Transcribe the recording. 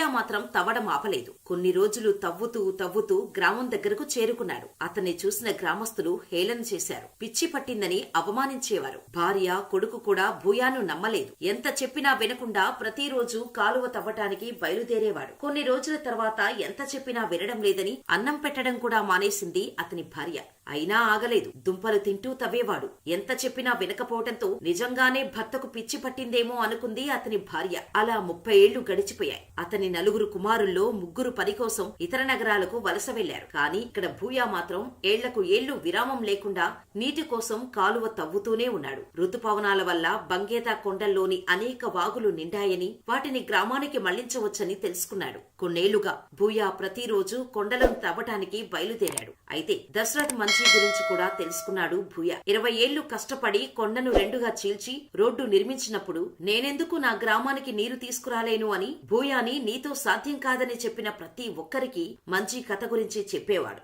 భూయా మాత్రం తవ్వడం ఆపలేదు. కొన్ని రోజులు తవ్వుతూ గ్రామం దగ్గరకు చేరుకున్నాడు. అతన్ని చూసిన గ్రామస్తులు హేళన చేశారు. పిచ్చి పట్టిందని అవమానించేవారు. భార్య, కొడుకు కూడా భూయాను నమ్మలేదు. ఎంత చెప్పినా వినకుండా ప్రతిరోజు కాలువ తవ్వటానికి బయలుదేరేవాడు. కొన్ని రోజుల తర్వాత ఎంత చెప్పినా వినడం లేదని అన్నం పెట్టడం కూడా మానేసింది అతని భార్య. అయినా ఆగలేదు. దుంపలు తింటూ తవ్వేవాడు. ఎంత చెప్పినా వినకపోవటంతో నిజంగానే భర్తకు పిచ్చి పట్టిందేమో అనుకుంది అతని భార్య. అలా 30 ఏళ్లు గడిచిపోయాయి. అతని 4 కుమారుల్లో 3 పని కోసం ఇతర నగరాలకు వలస వెళ్లారు. కానీ ఇక్కడ భూయా మాత్రం ఏళ్లకు ఏళ్లు విరామం లేకుండా నీటి కోసం కాలువ తవ్వుతూనే ఉన్నాడు. ఋతుపవనాల వల్ల బంగేతా కొండల్లోని అనేక వాగులు నిండాయని, వాటిని గ్రామానికి మళ్లించవచ్చని తెలుసుకున్నాడు. కొన్నేళ్లుగా భూయా ప్రతిరోజు కొండలను తవ్వటానికి బయలుదేరాడు. అయితే దశరథ్ మంచి గురించి కూడా తెలుసుకున్నాడు భూయా. 20 ఏళ్లు కష్టపడి కొండను 2గా చీల్చి రోడ్డు నిర్మించినప్పుడు నేనెందుకు నా గ్రామానికి నీరు తీసుకురాలేను అని భూయాని నీతో సాధ్యం కాదని చెప్పిన ప్రతి ఒక్కరికి మంచి కథ గురించి చెప్పేవాడు.